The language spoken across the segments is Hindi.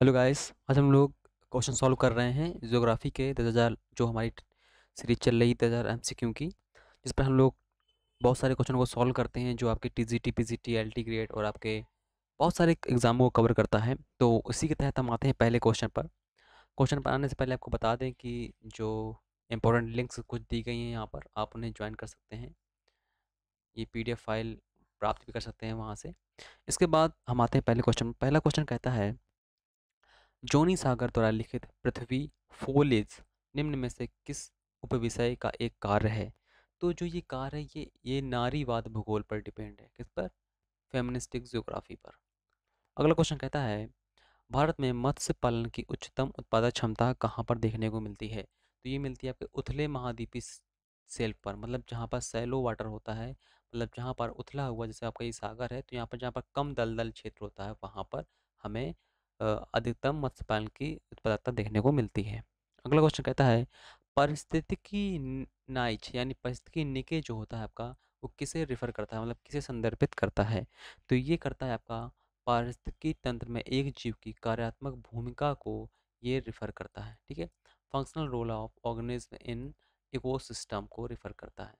Hello guys. आज हम लोग क्वेश्चन सॉल्व कर रहे हैं ज्योग्राफी के 10,000 जो हमारी सीरीज चल रही 10,000 एमसीक्यू की, जिस पर हम लोग बहुत सारे क्वेश्चन को सॉल्व करते हैं जो आपके टीजीटी पीजीटी एलटी ग्रेड और आपके बहुत सारे एग्जामों को कवर करता है। तो उसी के तहत हम आते हैं पहले क्वेश्चन पर। क्वेश्चन पर आने से पहले आपको बता दें कि जो इंपॉर्टेंट लिंक्स कुछ दी गई हैं यहाँ पर, आप उन्हें ज्वाइन कर सकते हैं। ये पीडीएफ फाइल प्राप्त भी कर सकते हैं वहाँ से। इसके बाद हम आते हैं पहले क्वेश्चन। पहला क्वेश्चन कहता है, जोनी सागर द्वारा लिखित पृथ्वी फोलेज निम्न में से किस उपविषय का एक कार्य है। तो जो ये कार्य है ये नारीवाद भूगोल पर डिपेंड है। किस पर? फेमिनिस्टिक ज्योग्राफी पर। अगला क्वेश्चन कहता है, भारत में मत्स्य पालन की उच्चतम उत्पादक क्षमता कहाँ पर देखने को मिलती है। तो ये मिलती है आपके उथले महाद्वीपीय सेल्फ पर, मतलब जहाँ पर सैलो वाटर होता है, मतलब जहाँ पर उथला हुआ जैसे आपका ये सागर है, तो यहाँ पर जहाँ पर कम दलदल क्षेत्र होता है वहाँ पर हमें अधिकतम मत्स्य पालन की उत्पादकता देखने को मिलती है। अगला क्वेश्चन कहता है, पारिस्थितिकी नाइच यानी पारिस्थितिकी निके जो होता है आपका, वो किसे रिफर करता है, मतलब किसे संदर्भित करता है। तो ये करता है आपका पारिस्थितिकी तंत्र में एक जीव की कार्यात्मक भूमिका को ये रिफर करता है। ठीक है, functional role of organism in ecosystem को रिफर करता है।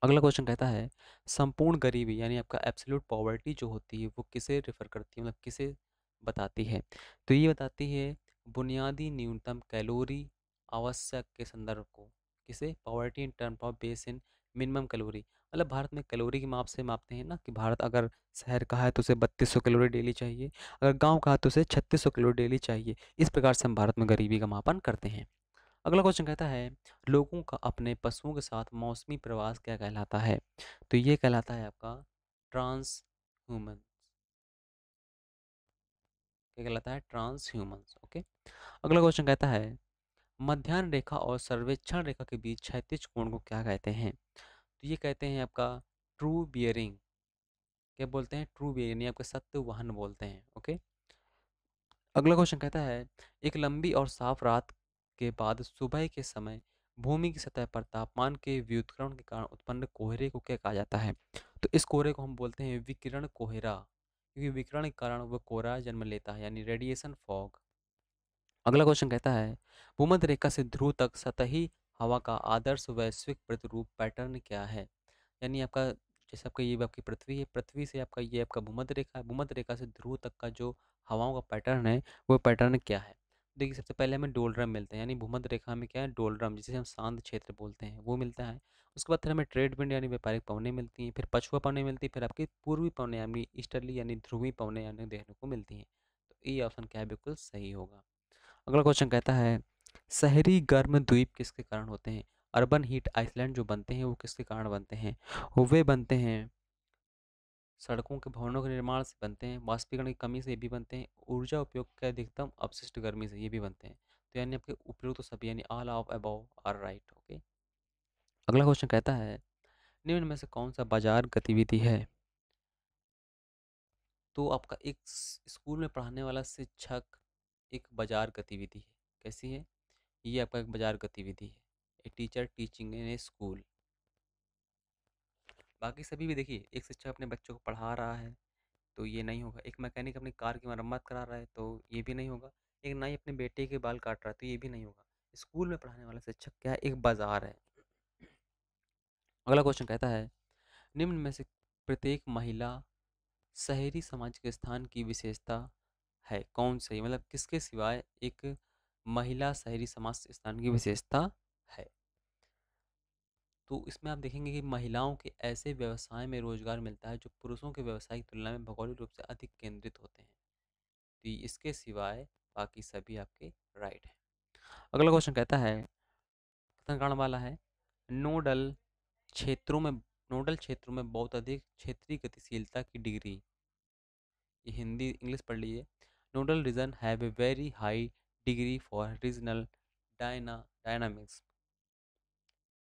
अगला क्वेश्चन कहता है, संपूर्ण गरीबी यानी आपका एब्सोल्यूट पॉवर्टी जो होती है वो किसे रिफर करती है, मतलब किसे बताती है। तो ये बताती है बुनियादी न्यूनतम कैलोरी आवश्यक के संदर्भ को। किसे? Poverty in term of base in minimum calorie, मतलब भारत में कैलोरी की माप से मापते हैं ना, कि भारत अगर शहर का है तो उसे 3200 कैलोरी डेली चाहिए, अगर गांव का है तो उसे 3600 कैलोरी डेली चाहिए। इस प्रकार से हम भारत में गरीबी का मापन करते हैं। अगला क्वेश्चन कहता है, लोगों का अपने पशुओं के साथ मौसमी प्रवास क्या कहलाता है। तो ये कहलाता है आपका ट्रांस ह्यूमन। क्या कहलाता है? Transhumance. ओके। अगला क्वेश्चन कहता है, मध्याह्न रेखा और सर्वेक्षण रेखा के बीच क्षैतिज कोण को क्या कहते हैं। तो ये कहते हैं आपका ट्रू बियरिंग। क्या बोलते हैं? ट्रू बियरिंग, यानी आपका सत्य वहन बोलते हैं। ओके। अगला क्वेश्चन कहता है, एक लंबी और साफ रात के बाद सुबह के समय भूमि की सतह पर तापमान के व्युत्क्रमण के कारण उत्पन्न कोहरे को क्या कहा जाता है। तो इस कोहरे को हम बोलते हैं विकिरण कोहरा, क्योंकि विकिरण के कारण वह कोहरा जन्म लेता है, यानी रेडिएशन फॉग। अगला क्वेश्चन कहता है, भूमध्य रेखा से ध्रुव तक सतही हवा का आदर्श वैश्विक प्रतिरूप पैटर्न क्या है। यानी आपका जैसे आपका ये आपकी पृथ्वी है, पृथ्वी से आपका ये आपका भूमध्य रेखा है, भूमध्य रेखा से ध्रुव तक का जो हवाओं का पैटर्न है वो पैटर्न क्या है। देखिए, सबसे पहले हमें डोलड्रम मिलते हैं, यानी भूमध्य रेखा में क्या है? डोलड्रम, जिसे हम शांत क्षेत्र बोलते हैं, वो मिलता है। उसके बाद फिर हमें ट्रेड विंड यानी व्यापारिक पवनें मिलती हैं, फिर पछुआ पवनें मिलती हैं, फिर आपकी पूर्वी पवनें यानी ईस्टर्ली यानी ध्रुवी पवनें यानी देखने को मिलती हैं। तो ये ऑप्शन क्या है? बिल्कुल सही होगा। अगला क्वेश्चन कहता है, शहरी गर्म द्वीप किसके कारण होते हैं। अर्बन हीट आइलैंड जो बनते हैं वो किसके कारण बनते हैं। वे बनते हैं सड़कों के भवनों के निर्माण से बनते हैं, वाष्पीकरण की कमी से ये भी बनते हैं, ऊर्जा उपयोग के अधिकतम अपशिष्ट गर्मी से ये भी बनते हैं। तो यानी आपके उपयुक्त तो सभी यानी all of above are right. Okay. अगला क्वेश्चन कहता है, निम्न में से कौन सा बाजार गतिविधि है। तो आपका एक स्कूल में पढ़ाने वाला शिक्षक एक बाजार गतिविधि है। कैसी है? ये आपका एक बाजार गतिविधि है। A teacher teaching in A school. बाकी सभी भी देखिए, एक शिक्षक अपने बच्चों को पढ़ा रहा है तो ये नहीं होगा, एक मैकेनिक अपनी कार की मरम्मत करा रहा है तो ये भी नहीं होगा, एक नाई अपने बेटे के बाल काट रहा है तो ये भी नहीं होगा। स्कूल में पढ़ाने वाला शिक्षक क्या है? एक बाजार है। अगला क्वेश्चन कहता है, निम्न में से प्रत्येक महिला शहरी सामाजिक स्थान की विशेषता है कौन सही, मतलब किसके सिवाय एक महिला शहरी समाज स्थान की विशेषता है। तो इसमें आप देखेंगे कि महिलाओं के ऐसे व्यवसाय में रोजगार मिलता है जो पुरुषों के व्यवसाय की तुलना में भौगोलिक रूप से अधिक केंद्रित होते हैं। तो इसके सिवाय बाकी सभी आपके राइट हैं। अगला क्वेश्चन कहता है, कथन कारण वाला है, नोडल क्षेत्रों में नोडल क्षेत्रों में बहुत अधिक क्षेत्रीय गतिशीलता की डिग्री। ये हिंदी इंग्लिश पढ़ लीजिए। Nodal region have a very high degree for regional dynamics.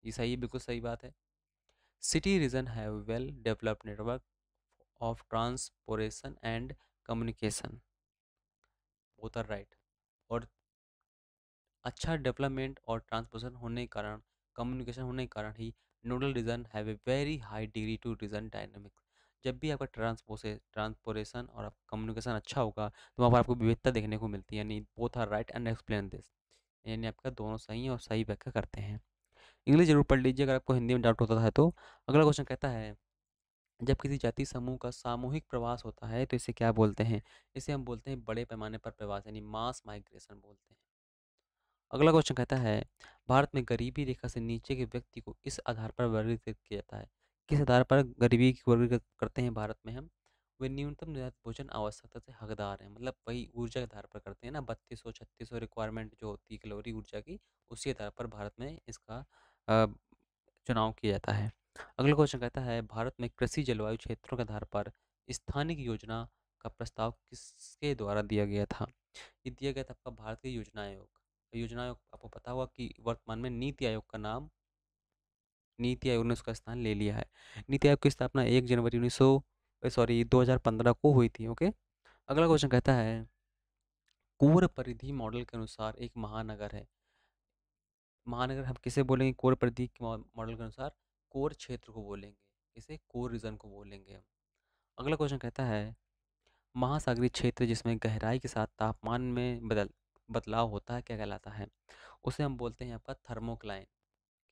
ये सही है, बिल्कुल सही बात है। City region have well developed network of transportation and communication. Both are right. और अच्छा डेवलपमेंट और ट्रांसपोर्टेशन होने के कारण, कम्युनिकेशन होने के कारण ही nodal region have a very high degree to region dynamics. जब भी आपका ट्रांसपोरेशन और आपका कम्युनिकेशन अच्छा होगा तो वहाँ पर आपको विविधता देखने को मिलती है, यानी both are right and explain this, यानी आपका दोनों सही है और सही व्याख्या करते हैं। इंग्लिश जरूर पढ़ लीजिए अगर आपको हिंदी में डाउट होता है तो। अगला क्वेश्चन कहता है, जब किसी जाति समूह का सामूहिक प्रवास होता है तो इसे क्या बोलते हैं? इसे हम बोलते हैं बड़े पैमाने पर प्रवास, यानी मास माइग्रेशन बोलते हैं। अगला क्वेश्चन कहता है, भारत में गरीबी रेखा से नीचे के व्यक्ति को इस आधार पर वर्गीकृत किया जाता है? किस आधार पर गरीबी की वर्गीकृत करते हैं भारत में हम? वे न्यूनतम निर्धारित भोजन आवश्यकता से हकदार हैं, मतलब वही ऊर्जा के आधार पर करते हैं ना, 3200 3600 रिक्वायरमेंट जो होती है कैलोरी ऊर्जा की, उसी आधार पर भारत में इसका अ, चुनाव किया जाता है। अगला क्वेश्चन कहता है, भारत में कृषि जलवायु क्षेत्रों के आधार पर स्थानिक योजना का प्रस्ताव किसके द्वारा दिया गया था? ये दिया गया था आपका भारतीय योजना आयोग। योजना आयोग आपको पता होगा कि वर्तमान में नीति आयोग का नाम, नीति आयोग ने उसका स्थान ले लिया है। नीति आयोग की स्थापना 1 जनवरी 2015 को हुई थी। ओके। अगला क्वेश्चन कहता है, कोर परिधि मॉडल के अनुसार एक महानगर है। महानगर हम किसे बोलेंगे कोर परिधि के मॉडल के अनुसार? कोर क्षेत्र को बोलेंगे। इसे कोर रीजन को बोलेंगे हम। अगला क्वेश्चन कहता है, महासागरीय क्षेत्र जिसमें गहराई के साथ तापमान में बदलाव होता है क्या कहलाता है? उसे हम बोलते हैं आपका थर्मोक्लाइन।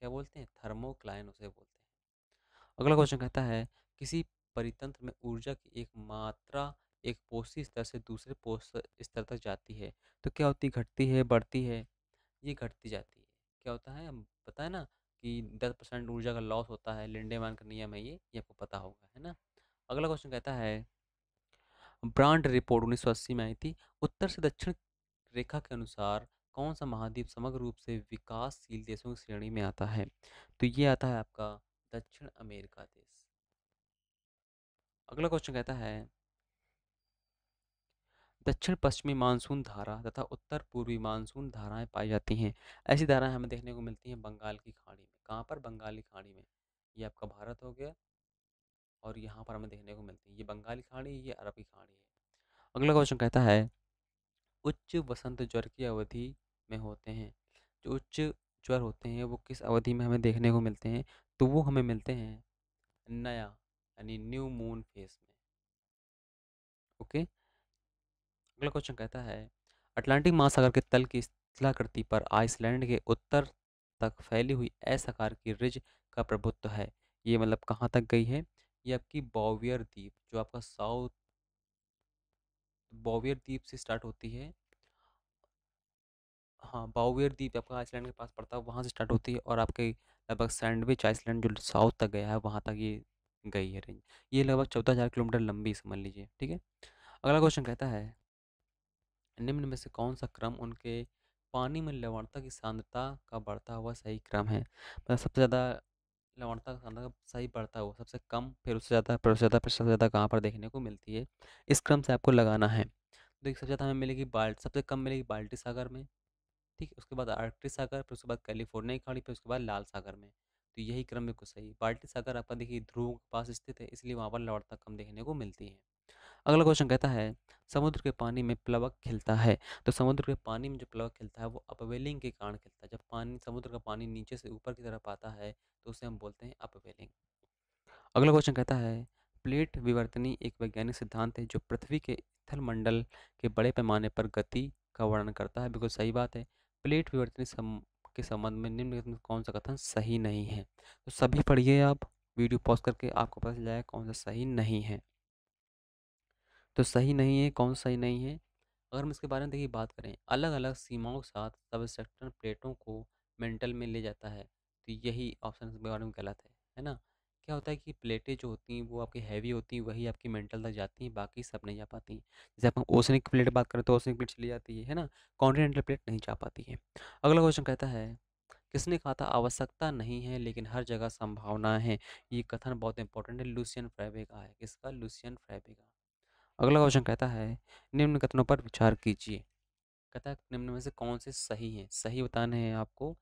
क्या बोलते हैं? थर्मोक्लाइन उसे बोलते हैं। अगला क्वेश्चन कहता है, किसी परितंत्र में ऊर्जा की एक मात्रा एक पोषी स्तर से दूसरे पोष स्तर तक जाती है तो क्या होती है? घटती है, बढ़ती है? ये घटती जाती है। क्या होता है? हम पता है ना कि 10% ऊर्जा का लॉस होता है, लिंडेमान का नियम है ये आपको पता होगा, है ना। अगला क्वेश्चन कहता है, ब्रांड रिपोर्ट 1980 में आई थी। उत्तर से दक्षिण रेखा के अनुसार कौन सा महाद्वीप समग्र रूप से विकासशील देशों की श्रेणी में आता है? तो ये आता है आपका दक्षिण अमेरिका देश। अगला क्वेश्चन कहता है, दक्षिण पश्चिमी मानसून धारा तथा उत्तर पूर्वी मानसून धाराएं पाई जाती हैं। ऐसी धाराएं हमें देखने को मिलती हैं बंगाल की खाड़ी में। कहाँ पर? बंगाल की खाड़ी में। ये आपका भारत हो गया और यहाँ पर हमें देखने को मिलती है, ये बंगाली खाड़ी, ये अरब की खाड़ी है। अगला क्वेश्चन कहता है, उच्च वसंत ज्वर की अवधि में होते हैं। जो उच्च ज्वर होते हैं वो किस अवधि में हमें देखने को मिलते हैं? तो वो हमें मिलते हैं नया, यानी न्यू मून फेस में। ओके। अगला क्वेश्चन कहता है, अटलांटिक महासागर के तल की स्थलाकृति पर आइसलैंड के उत्तर तक फैली हुई असाकार की रिज का प्रभुत्व है। ये मतलब कहाँ तक गई है? ये आपकी बॉवियर द्वीप, जो आपका साउथ बॉवियर द्वीप से स्टार्ट होती है। हाँ, बाउवियर द्वीप आपका आइसलैंड के पास पड़ता है, वहाँ से स्टार्ट होती है और आपके लगभग सैंडविच आइसलैंड जो साउथ तक गया है वहाँ तक ये गई है रेंज। ये लगभग 14,000 किलोमीटर लंबी समझ लीजिए, ठीक है। अगला क्वेश्चन कहता है, निम्न में से कौन सा क्रम उनके पानी में लवणता की सांद्रता का बढ़ता हुआ सही क्रम है? मतलब सबसे ज़्यादा लवणता का सांद्रता का सही बढ़ता हुआ, सबसे कम, फिर उससे ज़्यादा, फिर उससे ज़्यादा, फिर सबसे ज़्यादा कहाँ पर देखने को मिलती है? इस क्रम से आपको लगाना है। देखिए, सबसे ज़्यादा हमें मिलेगी सबसे कम मिलेगी बाल्टी सागर में, ठीक है। उसके बाद आर्कटिक सागर, फिर उसके बाद कैलिफोर्निया की खाड़ी, फिर उसके बाद लाल सागर में। तो यही क्रम बिल्कुल सही। बाल्टिक सागर आपका देखिए ध्रुव के पास स्थित है, इसलिए वहाँ पर लवणता कम देखने को मिलती है। अगला क्वेश्चन कहता है, समुद्र के पानी में प्लवक खिलता है। तो समुद्र के पानी में जो प्लवक खिलता है वो अपवेलिंग के कारण खिलता है। जब पानी, समुद्र का पानी नीचे से ऊपर की तरफ आता है तो उसे हम बोलते हैं अपवेलिंग। अगला क्वेश्चन कहता है, प्लेट विवर्तनी एक वैज्ञानिक सिद्धांत है जो पृथ्वी के स्थल मंडल के बड़े पैमाने पर गति का वर्णन करता है। बिल्कुल सही बात है। प्लेट विवर्तनी के संबंध में निम्नलिखित में कौन सा कथन सही नहीं है? तो सभी पढ़िए आप, वीडियो पॉज करके, आपको पता चल जाएगा कौन सा सही नहीं है। तो सही नहीं है, कौन सा सही नहीं है? अगर हम इसके बारे में देखिए बात करें, अलग अलग सीमाओं के साथ सबसेक्टर प्लेटों को मेंटल में ले जाता है, तो यही ऑप्शन इसके बारे में गलत है ना। क्या होता है कि प्लेटें जो होती हैं वो आपकी हैवी होती हैं, वही आपकी मेंटल तक जाती हैं, बाकी सब नहीं जा पाती हैं। जैसे आप ओशनिक प्लेट की बात करें तो ओशनिक प्लेट चली जाती है ना, कॉन्टिनेंटल प्लेट नहीं जा पाती है। अगला क्वेश्चन कहता है, किसने कहा था आवश्यकता नहीं है लेकिन हर जगह संभावना है? ये कथन बहुत इंपॉर्टेंट है, लुसियन फ्राइबे का है। किसका? लुसियन फ्राइबे का। अगला क्वेश्चन कहता है, निम्न कथनों पर विचार कीजिए। कहता है निम्न में से कौन से सही हैं? सही बताने हैं आपको,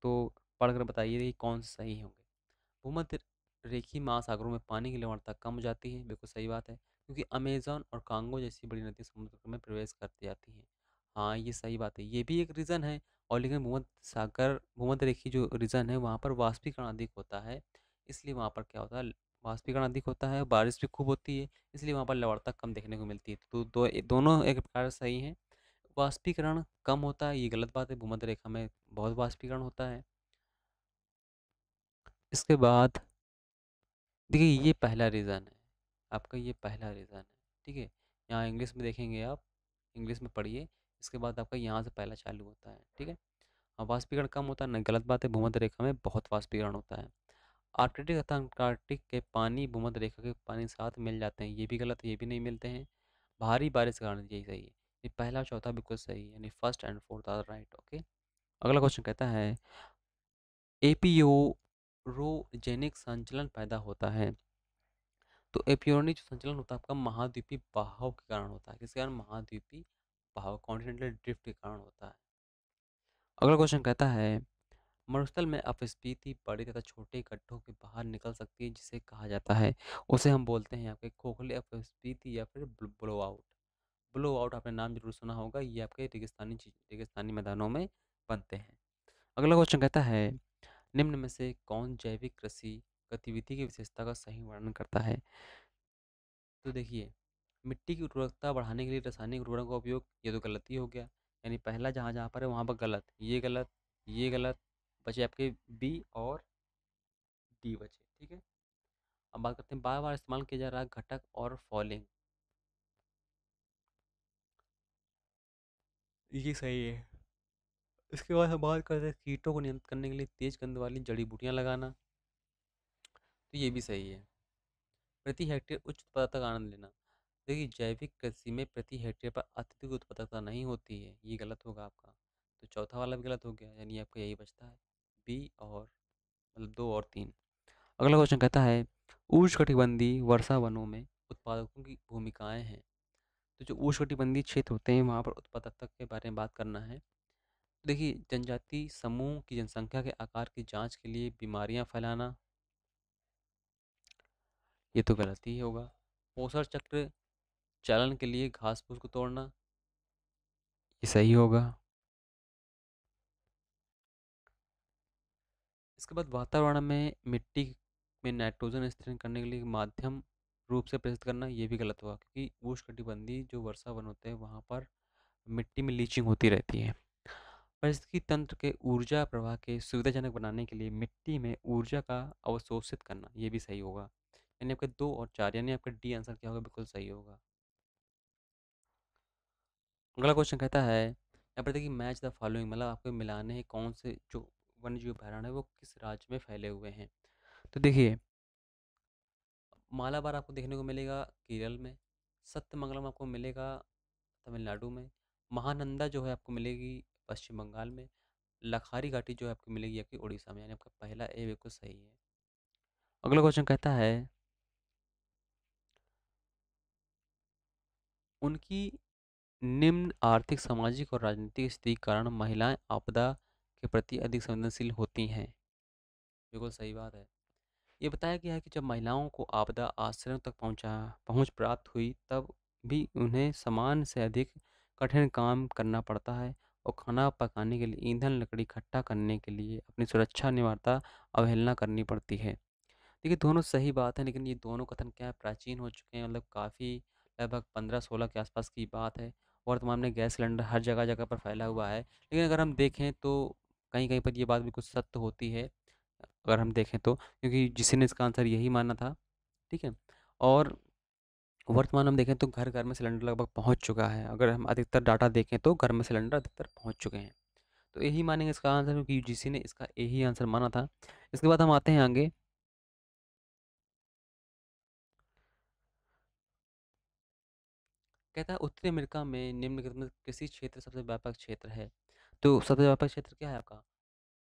तो पढ़कर बताइए कि कौन से सही होंगे। भूमध्य रेखीय महासागरों में पानी की लवणता कम हो जाती है। बिल्कुल सही बात है, क्योंकि अमेजन और कांगो जैसी बड़ी नदी समुद्र में प्रवेश करती जाती हैं। हाँ, ये सही बात है, ये भी एक रीज़न है। और लेकिन भूमध्य रेखीय जो रीजन है वहाँ पर वाष्पीकरण अधिक होता है, इसलिए वहाँ पर क्या होता है, वाष्पीकरण अधिक होता है, बारिश भी खूब होती है, इसलिए वहाँ पर लवणता कम देखने को मिलती है। तो दोनों एक प्रकार से सही हैं। वाष्पीकरण कम होता है, ये गलत बात है, भूमध्य रेखा में बहुत वाष्पीकरण होता है। इसके बाद देखिए, ये पहला रीज़न है, आपका ये पहला रीज़न है, ठीक है। यहाँ इंग्लिश में देखेंगे आप, इंग्लिश में पढ़िए, इसके बाद आपका यहाँ से पहला चालू होता है, ठीक है। हाँ, वाष्पीकरण कम होता है ना, गलत बात है, भूमध्य रेखा में बहुत वाष्पीकरण होता है। आर्कटिक तथा अंटार्कटिक के पानी भूमध्य रेखा के पानी के साथ मिल जाते हैं, ये भी गलत है, ये भी नहीं मिलते हैं। भारी बारिश के कारण, यही सही है। ये पहला और चौथा बिल्कुल सही है, यानी first and fourth are right. Okay, अगला क्वेश्चन कहता है एपियोरोजेनिक संचलन पैदा होता है। तो एपियोनिक जो संचलन होता है आपका महाद्वीपीय बहाव के कारण होता है। किसके कारण? महाद्वीपीय बहाव, कॉन्टिनेंटल ड्रिफ्ट के कारण होता है। अगला क्वेश्चन कहता है मरुस्थल में अपस्फीति बड़े तथा छोटे गड्ढों के बाहर निकल सकती है, जिसे कहा जाता है, उसे हम बोलते हैं आपके खोखले अपस्फीति या फिर ब्लो आउट। ब्लो आउट आपने नाम जरूर सुना होगा, ये आपके रेगिस्तानी मैदानों में बनते हैं। अगला क्वेश्चन कहता है निम्न में से कौन जैविक कृषि गतिविधि की विशेषता का सही वर्णन करता है? तो देखिए, मिट्टी की उर्वरकता बढ़ाने के लिए रासायनिक उर्वरकों का उपयोग, ये तो गलत ही हो गया। यानी पहला जहाँ जहाँ पर है वहाँ पर गलत, ये गलत, ये गलत, बचे आपके बी और डी बचे, ठीक है। अब बात करते हैं बार बार इस्तेमाल किया जा रहा घटक और फॉलिंग, ये सही है। इसके बाद हम बात करते हैं कीटों को नियंत्रित करने के लिए तेज गंध वाली जड़ी बूटियां लगाना, तो ये भी सही है। प्रति हेक्टेयर उच्च उत्पादकता का आनंद लेना, देखिए जैविक कृषि में प्रति हेक्टेयर पर अत्यधिक उत्पादकता नहीं होती है, ये गलत होगा आपका। तो चौथा वाला भी गलत हो गया, यानी आपका यही बचता है बी और मतलब दो और तीन। अगला क्वेश्चन कहता है उष्णकटिबंधीय वर्षा वनों में उत्पादकों की भूमिकाएं हैं। तो जो उष्णकटिबंधीय क्षेत्र होते हैं वहाँ पर उत्पादकता के बारे में बात करना है। देखिए, जनजाति समूह की जनसंख्या के आकार की जांच के लिए बीमारियां फैलाना, ये तो गलत ही होगा। पोषण चक्र चालन के लिए घास फूस को तोड़ना, ये सही होगा। इसके बाद वातावरण में मिट्टी में नाइट्रोजन स्थिर करने के लिए माध्यम रूप से प्रेरित करना, ये भी गलत हुआ, क्योंकि उष्णकटिबंधीय जो वर्षा वन होते हैं वहाँ पर मिट्टी में लीचिंग होती रहती है। पारिस्थितिकी तंत्र के ऊर्जा प्रवाह के सुविधाजनक बनाने के लिए मिट्टी में ऊर्जा का अवशोषित करना, ये भी सही होगा। यानी आपके दो और चार, यानी आपका डी आंसर क्या होगा, बिल्कुल सही होगा। अगला क्वेश्चन कहता है यहाँ पर देखिए मैच द फॉलोइंग, मतलब आपको मिलाने हैं कौन से जो वन्यजीव अभयारण्य है वो किस राज्य में फैले हुए हैं। तो देखिए, मालाबार आपको देखने को मिलेगा केरल में, सत्यमंगलम आपको मिलेगा तमिलनाडु में, महानंदा जो है आपको मिलेगी पश्चिम बंगाल में, लखारी घाटी जो है आपको मिलेगी आपकी उड़ीसा में, यानी आपका पहला ए बिल्कुल सही है। अगला क्वेश्चन कहता है उनकी निम्न आर्थिक सामाजिक और राजनीतिक स्थिति के कारण महिलाएं आपदा के प्रति अधिक संवेदनशील होती हैं, बिल्कुल सही बात है। ये बताया गया है कि जब महिलाओं को आपदा आश्रयों तक पहुंच प्राप्त हुई तब भी उन्हें समान से अधिक कठिन काम करना पड़ता है और खाना पकाने के लिए ईंधन लकड़ी इकट्ठा करने के लिए अपनी सुरक्षा निवारता अवहेलना करनी पड़ती है। देखिए, दोनों सही बात है, लेकिन ये दोनों कथन क्या है, प्राचीन हो चुके हैं, मतलब काफ़ी लगभग 15-16 के आसपास की बात है। वर्तमान में गैस सिलेंडर हर जगह जगह पर फैला हुआ है, लेकिन अगर हम देखें तो कहीं कहीं पर ये बात बिल्कुल सत्य होती है, अगर हम देखें तो, क्योंकि जिसी ने इसका आंसर यही माना था, ठीक है। और वर्तमान में हम देखें तो घर घर में सिलेंडर लगभग पहुंच चुका है, अगर हम अधिकतर डाटा देखें तो घर में सिलेंडर अधिकतर पहुंच चुके हैं। तो यही मानेंगे इसका आंसर, क्योंकि जिसी ने इसका यही आंसर माना था। इसके बाद हम आते हैं आगे, कहता है उत्तरी अमेरिका में निम्नलिखित में कृषि क्षेत्र सबसे व्यापक क्षेत्र है। तो सबसे व्यापक क्षेत्र क्या है आपका?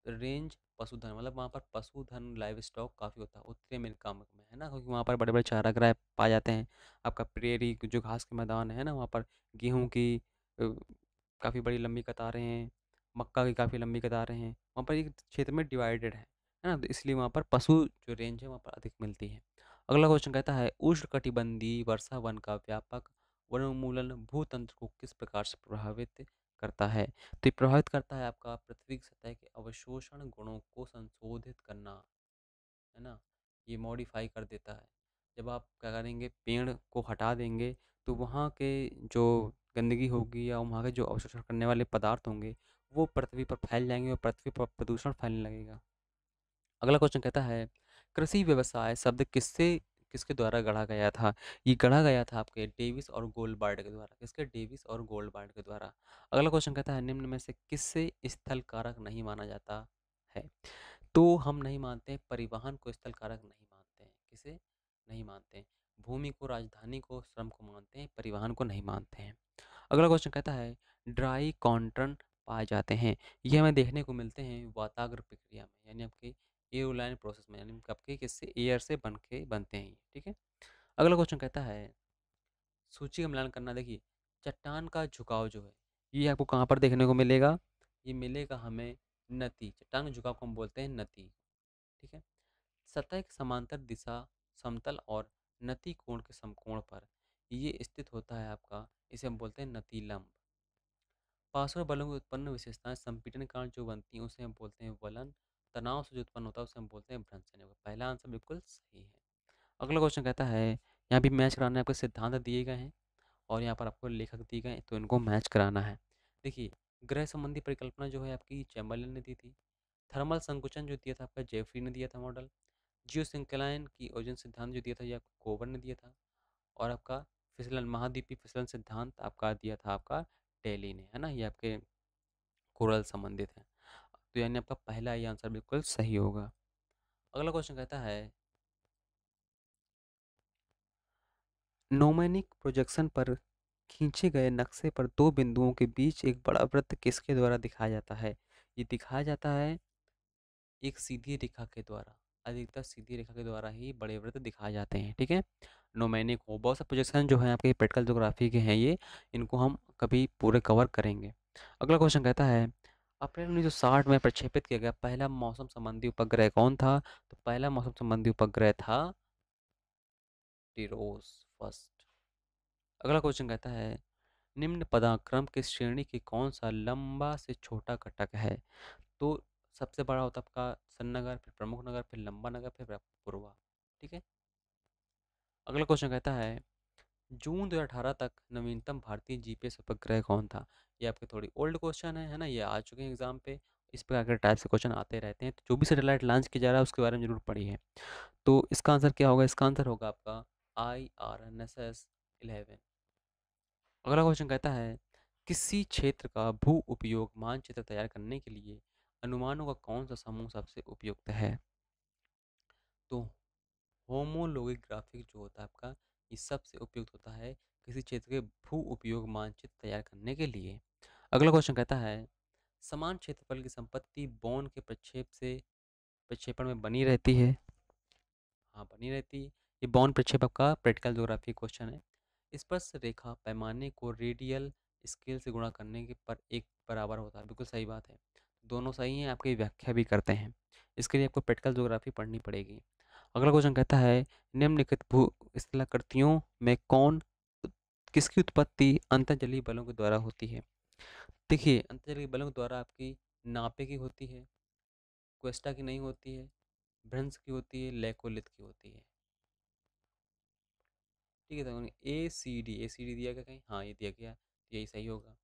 रेंज पशुधन, मतलब वहाँ पर पशुधन लाइव स्टॉक काफ़ी होता है उत्तरी अमेरिका में, है ना, क्योंकि वहाँ पर बड़े बड़े चारागाह पाए जाते हैं। आपका प्रेरी जो घास के मैदान है ना, वहाँ पर गेहूँ की काफ़ी बड़ी लंबी कतारें हैं, मक्का की काफ़ी लंबी कतारें हैं, वहाँ पर एक क्षेत्र में डिवाइडेड है ना, तो इसलिए वहाँ पर पशु जो रेंज है वहाँ पर अधिक मिलती है। अगला क्वेश्चन कहता है उष्णकटिबंधीय वर्षा वन का व्यापक वनोन्मूलन भूतंत्र को किस प्रकार से प्रभावित करता है? तो ये प्रभावित करता है आपका पृथ्वी की सतह के अवशोषण गुणों को संशोधित करना, है ना। ये मॉडिफाई कर देता है। जब आप क्या करेंगे, पेड़ को हटा देंगे, तो वहाँ के जो गंदगी होगी या वहाँ के जो अवशोषण करने वाले पदार्थ होंगे, वो पृथ्वी पर फैल जाएंगे और पृथ्वी पर प्रदूषण फैलने लगेगा। अगला क्वेश्चन कहता है, कृषि व्यवसाय शब्द किसके द्वारा गढ़ा गया था? ये गढ़ा गया था आपके डेविस और गोल्डबार्ड के द्वारा। किसके? डेविस और गोल्डबार्ड के द्वारा। अगला क्वेश्चन कहता है, निम्न में से किससे स्थल कारक नहीं माना जाता है? तो हम नहीं मानते हैं, परिवहन को स्थल कारक नहीं मानते हैं। किसे नहीं मानते हैं? भूमि को, राजधानी को, श्रम को मानते हैं, परिवहन को नहीं मानते हैं। अगला क्वेश्चन कहता है, ड्राई कॉन्ट्रन पाए जाते हैं। ये हमें देखने को मिलते हैं वाताग्र प्रक्रिया में, यानी आपके एयरलाइन प्रोसेस में, यानी आपके किससे? एयर से बनते हैं ये, ठीक है। अगला क्वेश्चन कहता है, सूची का मिलान करना। देखिए, चट्टान का झुकाव जो है, ये आपको कहाँ पर देखने को मिलेगा? ये मिलेगा हमें नति। चट्टान के झुकाव को हम बोलते हैं नति, ठीक है। सतह एक समांतर दिशा, समतल और नति कोण के समकोण पर ये स्थित होता है आपका, इसे हम बोलते हैं नतिलंब। पार्श्व बलों की उत्पन्न विशेषताएं संपीड़न के कारण जो बनती हैं उसे हम बोलते हैं वलन। तनाव से जो उत्पन्न होता है उसे हम बोलते हैं भ्रंशन। पहला आंसर बिल्कुल सही है। अगला क्वेश्चन कहता है, यहाँ भी मैच कराने आपके सिद्धांत दिए गए हैं और यहाँ पर आपको लेखक दिए गए हैं, तो इनको मैच कराना है। देखिए, ग्रह संबंधी परिकल्पना जो है आपकी चैम्बरलेन ने दी थी। थर्मल संकुचन जो दिया था आपका जेफरी ने दिया था मॉडल। जियो सिंक्लाइन की ओजन सिद्धांत जो दिया था ये आपको कोबर ने दिया था। और आपका फिसलन, महाद्वीपीय फिसलन सिद्धांत आपका दिया था आपका टेली ने, है ना। ये आपके कोरल संबंधित है, तो यानी आपका पहला ये आंसर बिल्कुल सही होगा। अगला क्वेश्चन कहता है, नोमेनिक प्रोजेक्शन पर खींचे गए नक्शे पर दो बिंदुओं के बीच एक बड़ा वृत्त किसके द्वारा दिखाया जाता है? ये दिखाया जाता है एक सीधी रेखा के द्वारा। अधिकतर सीधी रेखा के द्वारा ही बड़े वृत्त दिखाए जाते हैं, ठीक है। नोमेनिक हो, बहुत से प्रोजेक्शन जो है आपके प्रैक्टिकल ज्योग्राफी के हैं ये, इनको हम कभी पूरे कवर करेंगे। अगला क्वेश्चन कहता है, अप्रैल 1960 में प्रक्षेपित किया गया पहला मौसम संबंधी उपग्रह कौन था? तो पहला मौसम संबंधी उपग्रह था टिरोस फर्स्ट। अगला क्वेश्चन कहता है, निम्न पदाक्रम के श्रेणी के कौन सा लंबा से छोटा घटक है? तो सबसे बड़ा होता है आपका सन्नगर, फिर प्रमुख नगर, फिर लंबा नगर, फिर पूर्वा, ठीक है। अगला क्वेश्चन कहता है, जून 2018 तक नवीनतम भारतीय जीपीएस उपग्रह कौन था? ये आपके थोड़ी ओल्ड क्वेश्चन है ना, ये आ चुके हैं एग्जाम पे। इस प्रकार के टाइप से क्वेश्चन आते रहते हैं, तो जो भी सैटेलाइट लॉन्च किया जा रहा है उसके बारे में जरूर पढ़िए। तो इसका आंसर क्या होगा? इसका आंसर होगा आपका IRNSS-11। अगला क्वेश्चन कहता है, किसी क्षेत्र का भू उपयोग मानचित्र तैयार करने के लिए अनुमानों का कौन सा समूह सबसे उपयुक्त है? तो होमोलॉगिक ग्राफिक जो होता है आपका, ये सबसे उपयुक्त होता है किसी क्षेत्र के भू उपयोग मानचित्र तैयार करने के लिए। अगला क्वेश्चन कहता है, समान क्षेत्रफल की संपत्ति बॉन्ड के प्रक्षेपण में बनी रहती है? हाँ, बनी रहती है। ये बॉन्ड प्रक्षेपक का प्रैक्टिकल ज्योग्राफी क्वेश्चन है। स्पर्श रेखा पैमाने को रेडियल स्केल से गुणा करने के पर एक बराबर होता है। बिल्कुल सही बात है, दोनों सही हैं, आपकी व्याख्या भी करते हैं। इसके लिए आपको प्रैक्टिकल ज्योग्राफी पढ़नी पड़ेगी। अगला क्वेश्चन कहता है, निम्नलिखित भू स्थलाकृतियों में किसकी उत्पत्ति अंतर्जलीय बलों के द्वारा होती है? देखिए, अंतर्जलीय बलों के द्वारा आपकी नापे की होती है, क्वेस्टा की नहीं होती है, भ्रंश की होती है, लेकोलिथ की होती है, ठीक है। तो ए सी डी दिया गया कहीं? हाँ, ये दिया गया, तो यही सही होगा।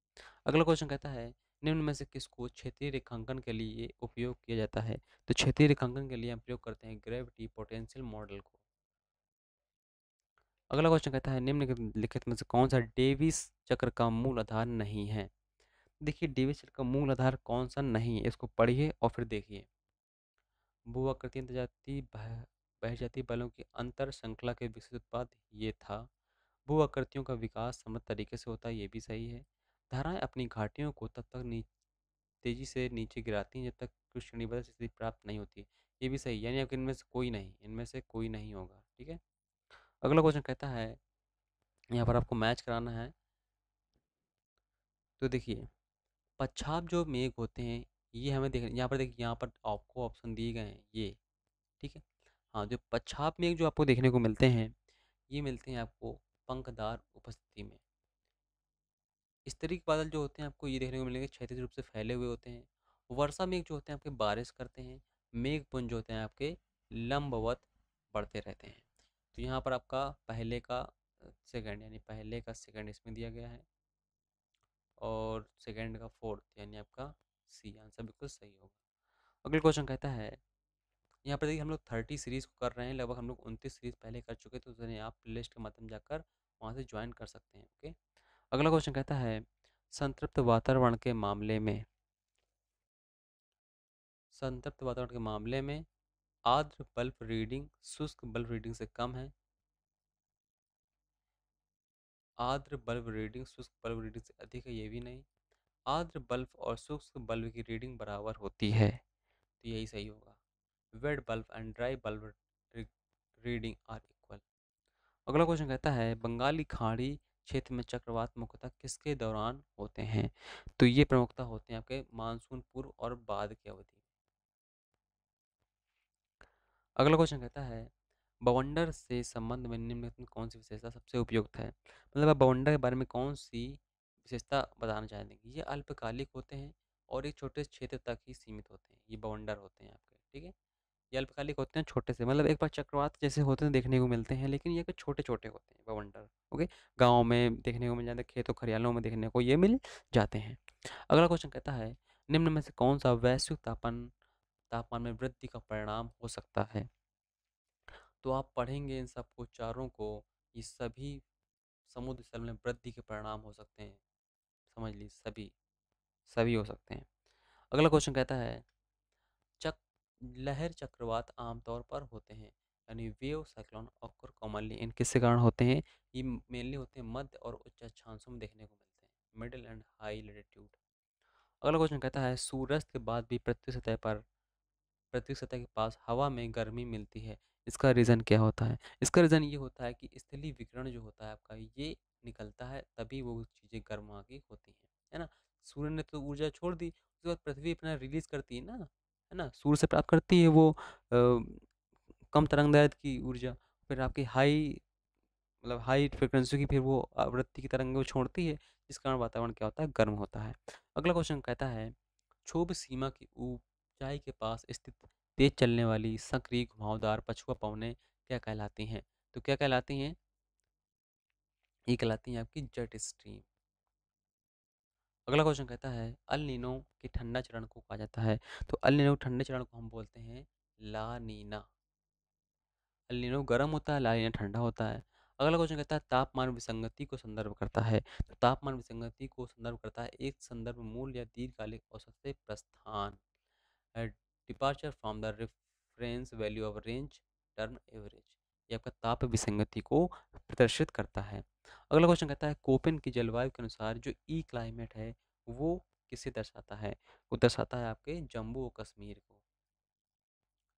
अगला क्वेश्चन कहता है, निम्न में से किसको क्षेत्रीय रेखांकन के लिए उपयोग किया जाता है? तो क्षेत्रीय रेखांकन के लिए हम प्रयोग करते हैं ग्रेविटी पोटेंशियल मॉडल को। अगला क्वेश्चन कहता है, निम्नलिखित में से कौन सा डेविस चक्र का मूल आधार नहीं है? देखिए, डेविस चक्र का मूल आधार कौन सा नहीं है, इसको पढ़िए और फिर देखिए। भू-आकृति अंतर्जातीय बहिर्जातीय बलों की अंतर श्रृंखला के विकसित उत्पाद ये था। भू आकृतियों का विकास समृद्ध तरीके से होता है, ये भी सही है। धाराएं अपनी घाटियों को तब तक तेजी से नीचे गिराती हैं जब तक कुछ श्रेणीबद्ध स्थिति प्राप्त नहीं होती, ये भी सही। यानी आपके इनमें से कोई नहीं, इनमें से कोई नहीं होगा, ठीक है। अगला क्वेश्चन कहता है, यहाँ पर आपको मैच कराना है। तो देखिए, पच्छाप जो मेघ होते हैं, ये हमें देख, यहाँ पर देखिए, यहाँ पर आपको ऑप्शन दिए गए हैं ये, ठीक है। हाँ, जो पच्छाप मेघ जो आपको देखने को मिलते हैं, ये मिलते हैं आपको पंखदार उपस्थिति में। स्तरीय बादल जो होते हैं आपको ये देखने को मिलेंगे क्षैतिज रूप से फैले हुए होते हैं। वर्षा मेघ जो होते हैं आपके बारिश करते हैं। मेघ पुंज जो होते हैं आपके लंबवत बढ़ते रहते हैं। तो यहाँ पर आपका पहले का सेकंड यानी पहले का सेकंड इसमें दिया गया है और सेकंड का फोर्थ यानी आपका सी आंसर बिल्कुल सही होगा। अगला क्वेश्चन कहता है, यहाँ पर देखिए हम लोग 30 सीरीज़ को कर रहे हैं, लगभग हम लोग 29 सीरीज़ पहले कर चुके, तो उन्हें आप प्लेलिस्ट के माध्यम जाकर वहाँ से ज्वाइन कर सकते हैं। ओके, अगला क्वेश्चन कहता है, संतृप्त वातावरण के मामले में संतृप्त वातावरण के मामले में आर्द्र बल्ब रीडिंग शुष्क बल्ब रीडिंग से कम है। आर्द्र बल्ब रीडिंग शुष्क बल्ब रीडिंग से अधिक है, ये भी नहीं। आर्द्र बल्ब और शुष्क बल्ब की रीडिंग बराबर होती है, तो यही सही होगा। Wet bulb and dry bulb reading are equal. अगला क्वेश्चन कहता है, बंगाली खाड़ी क्षेत्र में चक्रवात मुख्यतः किसके दौरान होते हैं? तो ये प्रमुखता होते हैं आपके मानसून पूर्व और बाद की अवधि में। अगला क्वेश्चन कहता है, बवंडर से संबंध में निम्नलिखित में कौन सी विशेषता सबसे उपयुक्त है? मतलब आप बवंडर के बारे में कौन सी विशेषता बताना चाहेंगे? ये अल्पकालिक होते हैं और एक छोटे से क्षेत्र तक ही सीमित होते हैं, ये बवंडर होते हैं आपके, ठीक है। ये अल्पकालिक होते हैं, छोटे से, मतलब एक बार चक्रवात जैसे होते हैं देखने को मिलते हैं, लेकिन ये छोटे छोटे होते हैं बवंडर। ओके, गाँव में देखने को मिल जाते हैं, खेतों खरियालों में देखने को ये मिल जाते हैं। अगला क्वेश्चन कहता है, निम्न में से कौन सा वैश्विक तापमान तापमान में वृद्धि का परिणाम हो सकता है? तो आप पढ़ेंगे इन सबको चारों को, ये सभी समुद्र स्थल में वृद्धि के परिणाम हो सकते हैं। समझ लीजिए, सभी सभी हो सकते हैं। अगला क्वेश्चन कहता है, चक लहर चक्रवात आमतौर पर होते हैं, यानी wave cyclone occur commonly in किसके कारण होते हैं? ये मेनली होते हैं मध्य और उच्च अक्षांशों में देखने को मिलते हैं, मिडिल एंड हाई लैटिट्यूड। अगला क्वेश्चन कहता है, सूर्यास्त के बाद भी पृथ्वी सतह के पास हवा में गर्मी मिलती है, इसका रीज़न क्या होता है? इसका रीज़न ये होता है कि स्थलीय विकिरण जो होता है आपका, ये निकलता है तभी वो चीज़ें गर्म आगे होती हैं, है ना। सूर्य ने तो ऊर्जा छोड़ दी, उसके बाद पृथ्वी अपना रिलीज करती है ना, सूर्य से प्राप्त करती है वो कम तरंग दैर्ध्य की ऊर्जा, फिर आपकी हाई फ्रिक्वेंसी की फिर वो आवृत्ति की तरंग वो छोड़ती है, जिस कारण वातावरण क्या होता है, गर्म होता है। अगला क्वेश्चन कहता है, क्षोभ सीमा की ऊंचाई के पास स्थित तेज चलने वाली सक्रिय घुमावदार पछुआ पवनें क्या कहलाती हैं? तो क्या कहलाती हैं? ये कहलाती हैं आपकी जेट स्ट्रीम। अगला क्वेश्चन कहता है, अल नीनो के ठंडा चरण को कहा जाता है, तो अल नीनो ठंडे चरण को हम बोलते हैं ला नीना। अल नीनो गर्म होता है, ला नीना ठंडा होता है। अगला क्वेश्चन कहता है, तापमान विसंगति को संदर्भ करता है, तो तापमान विसंगति को संदर्भ करता है एक संदर्भ मूल या दीर्घकालिक औसत से प्रस्थान, departure from the reference value of range term average. ये आपका ताप विसंगति को प्रदर्शित करता है। अगला क्वेश्चन कहता है, कोपेन की जलवायु के अनुसार जो ई क्लाइमेट है वो किसे दर्शाता है? वो दर्शाता है आपके जम्मू और कश्मीर को।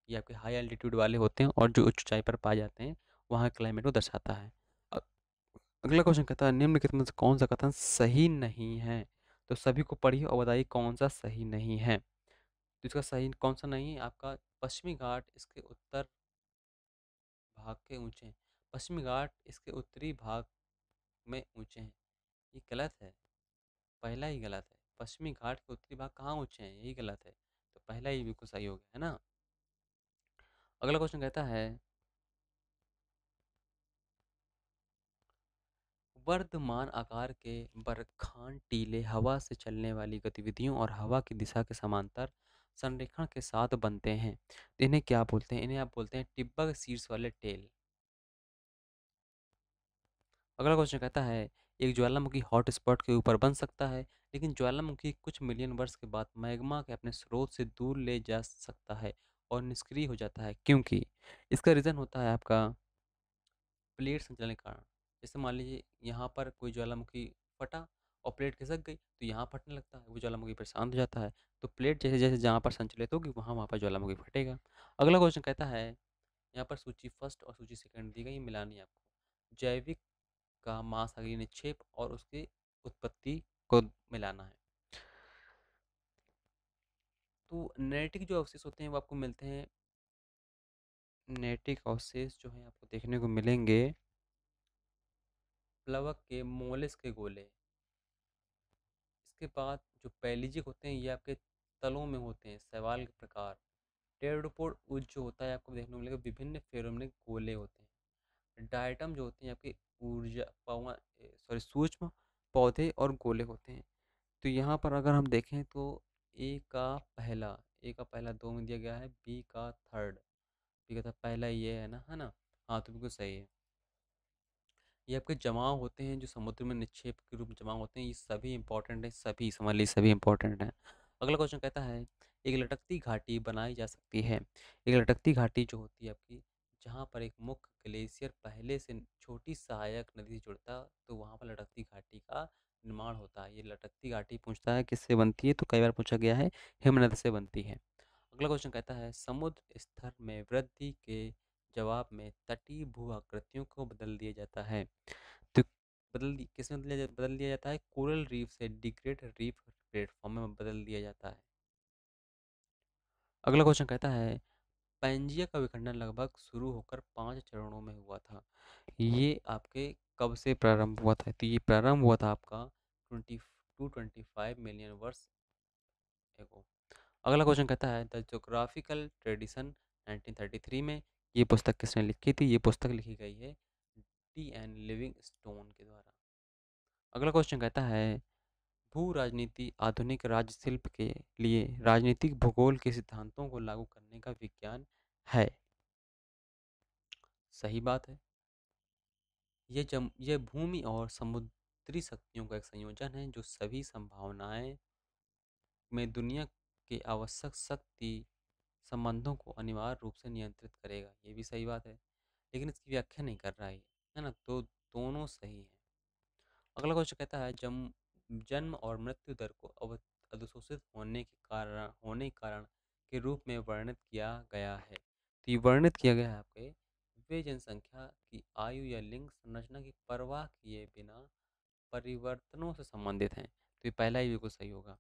ये आपके हाई एल्टीट्यूड वाले होते हैं और जो उच्च ऊंचाई पर पाए जाते हैं, वहाँ क्लाइमेट को दर्शाता है। अ- अगला क्वेश्चन कहता है, निम्नलिखित में से कौन सा कथन सही नहीं है? तो सभी को पढ़िए और बताइए कौन सा सही नहीं है। तो इसका सही कौन सा नहीं है आपका, पश्चिमी घाट इसके उत्तर भाग के ऊंचे हैं, पश्चिमी घाट इसके उत्तरी भाग में ऊंचे हैं, ये गलत है। पहला ही गलत है, पश्चिमी घाट के उत्तरी भाग कहाँ ऊंचे हैं, यही गलत है। तो पहला ही बिल्कुल सही हो गया, है ना। अगला क्वेश्चन कहता है, वर्धमान आकार के बरखान टीले हवा से चलने वाली गतिविधियों और हवा की दिशा के समांतर संरेखण के साथ बनते हैं, तो इन्हें क्या बोलते हैं? इन्हें आप बोलते हैं टिब्बक शीर्ष वाले टेल। अगला क्वेश्चन कहता है, एक ज्वालामुखी हॉट स्पॉट के ऊपर बन सकता है, लेकिन ज्वालामुखी कुछ मिलियन वर्ष के बाद मैग्मा के अपने स्रोत से दूर ले जा सकता है और निष्क्रिय हो जाता है, क्योंकि इसका रीज़न होता है आपका प्लेट संचलन के कारण। जैसे मान लीजिए यहाँ पर कोई ज्वालामुखी फटा और प्लेट खिसक गई, तो यहाँ फटने लगता है, वो ज्वालामुखी पर शांत हो जाता है। तो प्लेट जैसे जैसे जहाँ पर संचलित होगी वहाँ वहाँ पर ज्वालामुखी फटेगा। अगला क्वेश्चन कहता है, यहाँ पर सूची फर्स्ट और सूची सेकंड दी गई, मिलानी है आपको। जैविक का महासागरीय निक्षेप और उसकी उत्पत्ति को मिलाना है। तो नेटिक जो अवशेष होते हैं वो आपको मिलते हैं, नेटिक अवशेष जो हैं आपको देखने को मिलेंगे प्लवक के मोलस्क के गोले। इसके बाद जो पैलिजिक होते हैं ये आपके तलों में होते हैं, शैवाल के प्रकार। टेरोडोपोड उज जो होता है आपको देखने को मिलेगा विभिन्न फेरोमोनिक गोले होते हैं। डायटम जो होते हैं आपके ऊर्जा सूक्ष्म पौधे और गोले होते हैं। तो यहाँ पर अगर हम देखें तो ए का पहला ए का पहला 2 में दिया गया है, बी का थर्ड, बी का था पहला ये है ना। हाँ तो बिल्कुल सही है। ये आपके जमाव होते हैं जो समुद्र में निक्षेप के रूप में जमा होते हैं, ये सभी इंपॉर्टेंट हैं, सभी समझ लीजिए सभी इंपॉर्टेंट हैं। अगला क्वेश्चन कहता है एक लटकती घाटी बनाई जा सकती है। एक लटकती घाटी जो होती है आपकी, जहाँ पर एक मुख्य ग्लेशियर पहले से छोटी सहायक नदी से जुड़ता, तो वहाँ पर लटकती घाटी का निर्माण होता है। ये लटकती घाटी पूछता है किससे बनती है, तो कई बार पूछा गया है, हिमनद से बनती है। अगला क्वेश्चन कहता है समुद्र स्तर में वृद्धि के जवाब में तटीय भू आकृतियों को बदल दिया जाता है। तो किसमें बदल दिया जाता है, कोरल रीफ से डिग्रेड रीफ प्लेटफॉर्म में बदल दिया जाता है। अगला क्वेश्चन कहता है पैंजिया का विखंडन लगभग शुरू होकर 5 चरणों में हुआ था। ये आपके कब से प्रारंभ हुआ था, तो ये प्रारंभ हुआ था आपका 25 मिलियन वर्ष एगो। अगला क्वेश्चन कहता है द जोग्राफिकल ट्रेडिशन 1933 में ये पुस्तक किसने लिखी थी, ये पुस्तक लिखी गई है टी एन लिविंग स्टोन के द्वारा। अगला क्वेश्चन कहता है भू राजनीति आधुनिक राज्य शिल्प के लिए राजनीतिक भूगोल के सिद्धांतों को लागू करने का विज्ञान है। सही बात है। यह भूमि और समुद्री शक्तियों का एक संयोजन है जो सभी संभावनाएं में दुनिया के आवश्यक शक्ति संबंधों को अनिवार्य रूप से नियंत्रित करेगा। ये भी सही बात है, लेकिन इसकी व्याख्या नहीं कर रहा है ना, तो दोनों सही हैं। अगला क्वेश्चन कहता है जन्म और मृत्यु दर को अधिशोषित होने के कारण के रूप में वर्णित किया गया है। तो ये वर्णित किया गया है आपके वे जनसंख्या की आयु या लिंग संरचना की परवाह किए बिना परिवर्तनों से संबंधित हैं। तो ये पहला ही बिल्कुल सही होगा।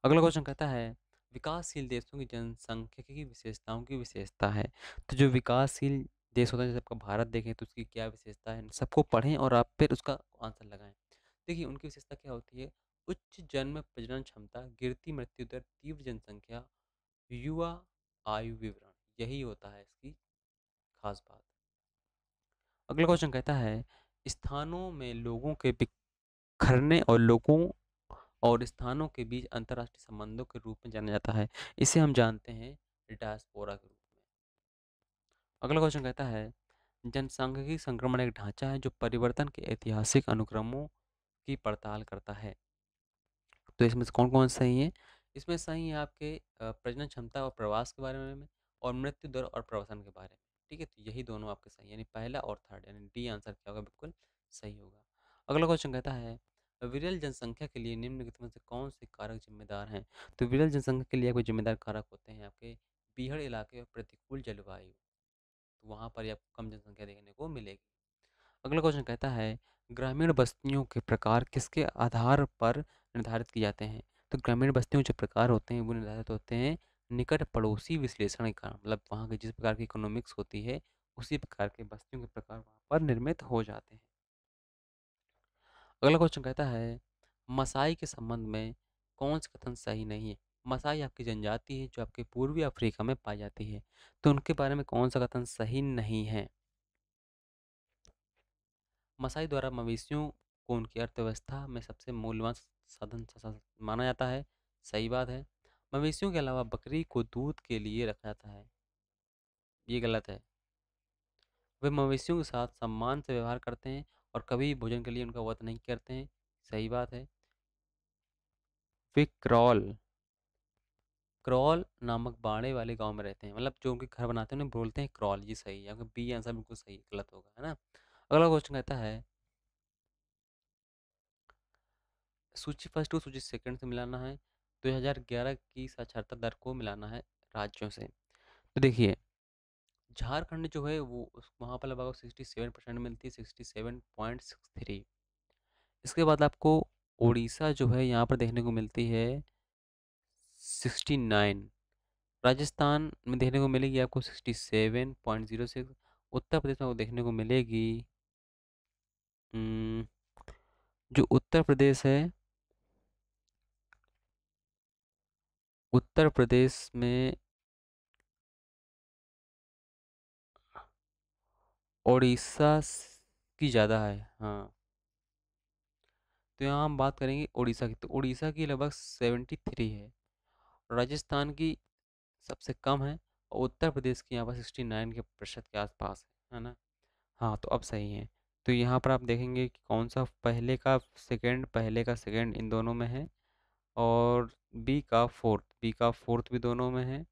अगला क्वेश्चन कहता है विकासशील देशों की जनसांख्यिकी की विशेषताओं की विशेषता है। तो जो विकासशील देश होता है जैसे आपका भारत देखें तो उसकी क्या विशेषता है, सबको पढ़ें और आप फिर उसका आंसर लगाएं। देखिए उनकी विशेषता क्या होती है, उच्च जन्म प्रजनन क्षमता, गिरती मृत्यु दर, तीव्र जनसंख्या, युवा आयु विवरण, यही होता है इसकी खास बात। अगला क्वेश्चन कहता है स्थानों में लोगों के बिखरने और लोगों और स्थानों के बीच अंतर्राष्ट्रीय संबंधों के रूप में जाना जाता है। इसे हम जानते हैं डायस्पोरा के रूप में। अगला क्वेश्चन कहता है जनसांख्यिकी संक्रमण एक ढांचा है जो परिवर्तन के ऐतिहासिक अनुक्रमों की पड़ताल करता है। तो इसमें से कौन कौन सही है, इसमें सही है आपके प्रजनन क्षमता और प्रवास के बारे में और मृत्यु दर और प्रवसन के बारे में। ठीक है, तो यही दोनों आपके सही यानी पहला और थर्ड, यानी डी आंसर क्या होगा, बिल्कुल सही होगा। अगला क्वेश्चन कहता है विरल जनसंख्या के लिए निम्नलिखित में से कौन से कारक जिम्मेदार हैं। तो विरल जनसंख्या के लिए आपके जिम्मेदार कारक होते हैं आपके बीहड़ इलाके और प्रतिकूल जलवायु, तो वहाँ पर ही आपको कम जनसंख्या देखने को मिलेगी। अगला क्वेश्चन कहता है ग्रामीण बस्तियों के प्रकार किसके आधार पर निर्धारित किए जाते हैं। तो ग्रामीण बस्तियों के जो प्रकार होते हैं वो निर्धारित होते हैं निकट पड़ोसी विश्लेषण के कारण, मतलब वहाँ की जिस प्रकार की इकोनॉमिक्स होती है उसी प्रकार के बस्तियों के प्रकार वहाँ पर निर्मित हो जाते हैं। अगला क्वेश्चन कहता है मसाई के संबंध में कौन सा कथन सही नहीं है। मसाई आपकी जनजाति है जो आपके पूर्वी अफ्रीका में पाई जाती है, तो उनके बारे में कौन सा कथन सही नहीं है। मसाई द्वारा मवेशियों को उनकी अर्थव्यवस्था में सबसे मूल्यवान माना जाता है। सही बात है। मवेशियों के अलावा बकरी को दूध के लिए रखा जाता है, ये गलत है। वे मवेशियों के साथ सम्मान से व्यवहार करते हैं और कभी भोजन के लिए उनका वध नहीं करते हैं। सही बात है। वे क्रॉल नामक बाड़े वाले गांव में रहते हैं, मतलब जो उनके घर बनाते हैं उन्हें बोलते हैं क्रॉल, ये सही है, आपका बी आंसर बिल्कुल सही गलत होगा, है ना। अगला क्वेश्चन कहता है सूची फर्स्ट को सूची सेकंड से मिलाना है, 2011 की साक्षरता दर को मिलाना है राज्यों से। तो देखिए झारखंड जो है वो वहाँ पर लगभग 67% मिलती है, 67.63। इसके बाद आपको उड़ीसा जो है यहाँ पर देखने को मिलती है 69। राजस्थान में देखने को मिलेगी आपको 67.06। उत्तर प्रदेश में आपको देखने को मिलेगी हम्म, जो उत्तर प्रदेश है, उत्तर प्रदेश में उड़ीसा की ज़्यादा है, हाँ। तो यहाँ हम बात करेंगे उड़ीसा की, तो उड़ीसा की लगभग 73 है। राजस्थान की सबसे कम है, और उत्तर प्रदेश की यहाँ पर 69 के प्रतिशत के आसपास है ना। हाँ, तो अब सही है। तो यहाँ पर आप देखेंगे कि कौन सा पहले का सेकंड इन दोनों में है, और बी का फोर्थ भी दोनों में है।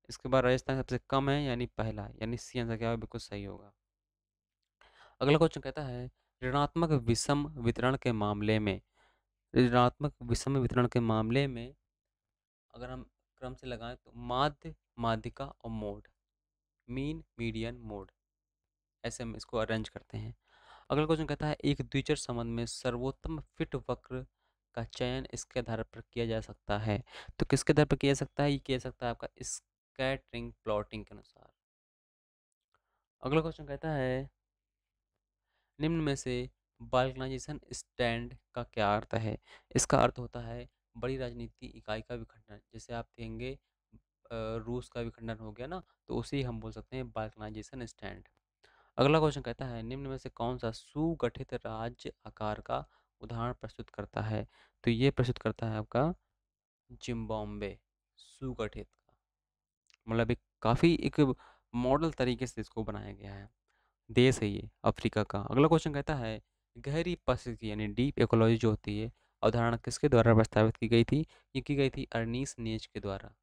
इसके बाद राजस्थान सबसे कम है, यानी पहला, यानी सी आंसर क्या होगा, बिल्कुल सही होगा। अगला क्वेश्चन कहता है, ऋणात्मक विषम वितरण के मामले में ऋणात्मक विषम वितरण के मामले में अगर हम क्रम से लगाएं तो माध्य, माध्यिका और मोड, मीन, मीडियन, मोड, ऐसे हम इसको अरेंज करते हैं। अगला क्वेश्चन कहता है, एक द्विचर संबंध में सर्वोत्तम फिट वक्र का चयन इसके आधार पर किया जा सकता है। तो किसके आधार पर किया जा सकता है, ये किया जा सकता है आपका स्कैटरिंग प्लॉटिंग के अनुसार। अगला क्वेश्चन कहता है, निम्न में से बाल्कनाइजेशन स्टैंड का क्या अर्थ है। इसका अर्थ होता है बड़ी राजनीति इकाई का विखंडन। जैसे आप देखेंगे रूस का विखंडन हो गया ना, तो उसे हम बोल सकते हैं बाल्कनाइजेशन स्टैंड। अगला क्वेश्चन कहता है, निम्न में से कौन सा सुगठित राज्य आकार का उदाहरण प्रस्तुत करता है। तो ये प्रस्तुत करता है आपका जिम्बाब्वे, सुगठित का मतलब एक काफ़ी एक मॉडल तरीके से इसको बनाया गया है, देश है ये अफ्रीका का। अगला क्वेश्चन कहता है, गहरी पारिस्थितिकी यानी डीप इकोलॉजी जो होती है, अवधारणा किसके द्वारा प्रस्तावित की गई थी। ये की गई थी अर्नीस नीज के द्वारा।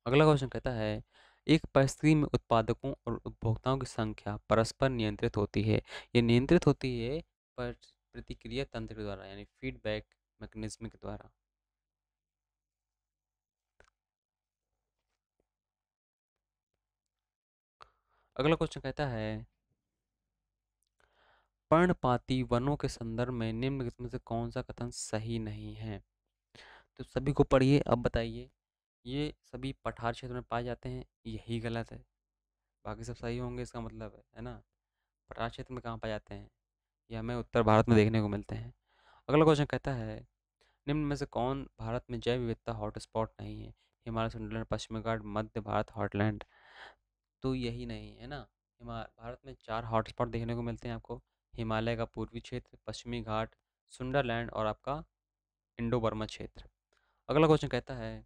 अगला क्वेश्चन कहता है, एक परिस्थिति में उत्पादकों और उपभोक्ताओं की संख्या परस्पर नियंत्रित होती है। ये नियंत्रित होती है पर प्रतिक्रिया तंत्र के द्वारा, यानी फीडबैक मैकेनिज्म के द्वारा। अगला क्वेश्चन कहता है, पर्णपाती वनों के संदर्भ में निम्न में से कौन सा कथन सही नहीं है। तो सभी को पढ़िए, अब बताइए। ये सभी पठार क्षेत्र में पाए जाते हैं, यही गलत है। बाकी सब सही होंगे, इसका मतलब है ना। पठार क्षेत्र में कहाँ पाए जाते हैं, ये हमें उत्तर भारत में देखने को मिलते हैं। अगला क्वेश्चन कहता है, निम्न में से कौन भारत में जैव विविधता हॉटस्पॉट नहीं है। हिमालय, सुंदरलैंड, पश्चिमी घाट, मध्य भारत, हॉटलैंड। तो यही नहीं है ना। भारत में 4 हॉटस्पॉट देखने को मिलते हैं आपको। हिमालय का पूर्वी क्षेत्र, पश्चिमी घाट, सुंदरलैंड और आपका इंडो बर्मा क्षेत्र। अगला क्वेश्चन कहता है,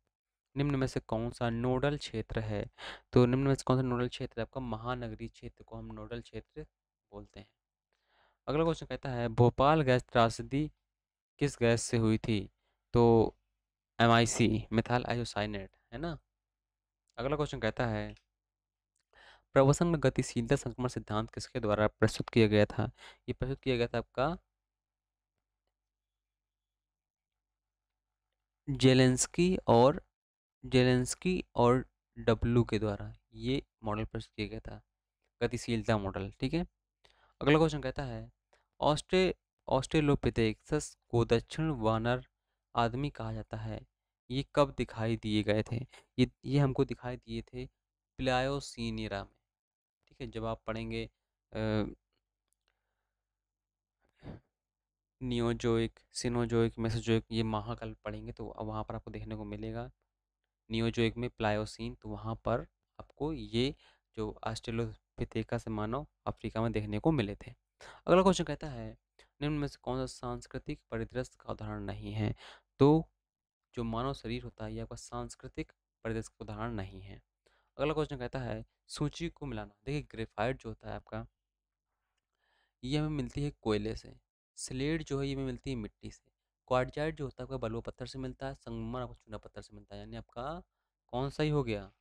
निम्न में से कौन सा नोडल क्षेत्र है। तो निम्न में से कौन सा नोडल क्षेत्र है आपका, महानगरीय क्षेत्र को हम नोडल क्षेत्र बोलते हैं। अगला क्वेश्चन कहता है, भोपाल गैस त्रासदी किस गैस से हुई थी। तो MIC, मिथाइल आइसोसाइनेट, है ना। अगला क्वेश्चन कहता है, प्रवसन में गतिशीलता संक्रमण सिद्धांत किसके द्वारा प्रस्तुत किया गया था। ये प्रस्तुत किया गया था आपका जेलेंस्की और डब्लू के द्वारा ये मॉडल प्रस्तुत किया गया था, गतिशीलता मॉडल, ठीक है। अगला क्वेश्चन कहता है, ऑस्ट्रे ऑस्ट्रेलोपिथेकस को दक्षिण वानर आदमी कहा जाता है। ये कब दिखाई दिए गए थे। ये हमको दिखाई दिए थे प्लायोसीन ईरा में, ठीक है। जब आप पढ़ेंगे नियोजोइक, सिनोजोइक, मेसोजोइक, ये महाकाल पढ़ेंगे तो वहाँ पर आपको देखने को मिलेगा नियोजोइक में प्लायोसीन, तो वहाँ पर आपको ये जो ऑस्ट्रेलोपिथेका से मानव अफ्रीका में देखने को मिले थे। अगला क्वेश्चन कहता है, निम्न में से कौन सा सांस्कृतिक परिदृश्य का उदाहरण नहीं है। तो जो मानव शरीर होता है ये आपका सांस्कृतिक परिदृश्य का उदाहरण नहीं है। अगला क्वेश्चन कहता है, सूची को मिलाना। देखिए ग्रेफाइट जो होता है आपका, ये हमें मिलती है कोयले से। स्लेट जो है ये हमें मिलती है मिट्टी से। क्वार्टजाइट जो होता है आपका बलुआ पत्थर से मिलता है। संगमरमर आपको चूना पत्थर से मिलता है, यानी आपका कौन सही हो गया,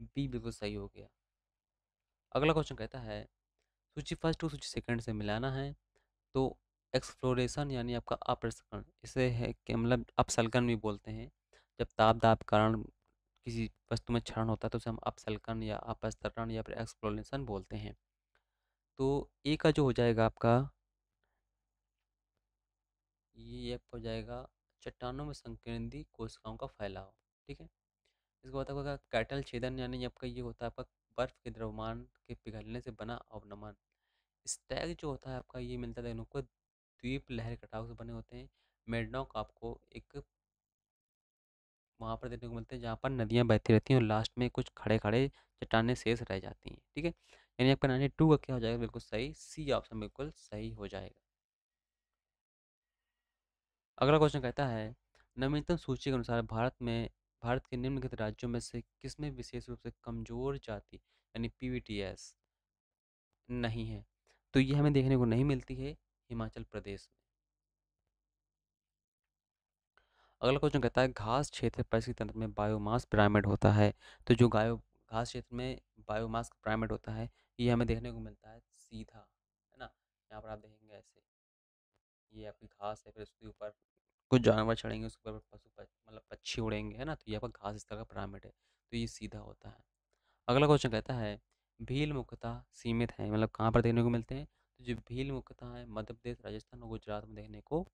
बी बिल्कुल सही हो गया। अगला क्वेश्चन कहता है, सूची फर्स्ट टू सूची सेकंड से मिलाना है। तो एक्सफ्लोरेशन यानी आपका अपसरण, इसे है कि मतलब अपसल्कन भी बोलते हैं। जब ताप दाब के कारण किसी वस्तु में क्षरण होता है तो उसे हम अपसल्कन या अपस्तरण या फिर एक्सफ्लोरेशन बोलते हैं। तो ए का जो हो जाएगा आपका, ये आपका हो जाएगा चट्टानों में संकेंद्री कोशिकाओं का फैलाव, ठीक है। इसके बाद आपका कैटल छेदन, यानी आपका ये होता है आपका बर्फ के द्रव्यमान के पिघलने से बना अवनमन। स्टैग जो होता है आपका, ये मिलता है इनको द्वीप लहर कटाव से बने होते हैं। मेडनॉक आपको एक वहाँ पर देखने को मिलते हैं जहाँ पर नदियाँ बहती रहती हैं और लास्ट में कुछ खड़े खड़े चट्टानें शेष रह जाती हैं। ठीक है, यानी आपका 92 का क्या हो जाएगा, बिल्कुल सही, सी ऑप्शन बिल्कुल सही हो जाएगा। अगला क्वेश्चन कहता है, नवीनतम सूची के अनुसार भारत के निम्नलिखित राज्यों में से किसमें विशेष रूप से कमजोर जाति यानी पीवीटीएस नहीं है? तो ये हमें देखने को नहीं मिलती है हिमाचल प्रदेश में। अगला क्वेश्चन कहता है, घास क्षेत्र परिस्थिति तंत्र में बायोमास पिरामिड होता है। तो जो गायो घास क्षेत्र में बायोमास पिरामिड होता है, ये हमें देखने को मिलता है सीधा, है ना। यहाँ पर आप देखेंगे ऐसे, ये आपकी घास है, फिर उसके ऊपर कुछ जानवर चढ़ेंगे, उसके ऊपर मतलब पक्षी उड़ेंगे, है ना। तो ये आपका घास इस तरह का पिरामिड है, तो ये सीधा होता है। अगला क्वेश्चन कहता है, भील मुख्यतः सीमित है, मतलब कहाँ पर देखने को मिलते हैं? तो जो भील मुख्यतः है मध्य प्रदेश, राजस्थान और गुजरात में देखने को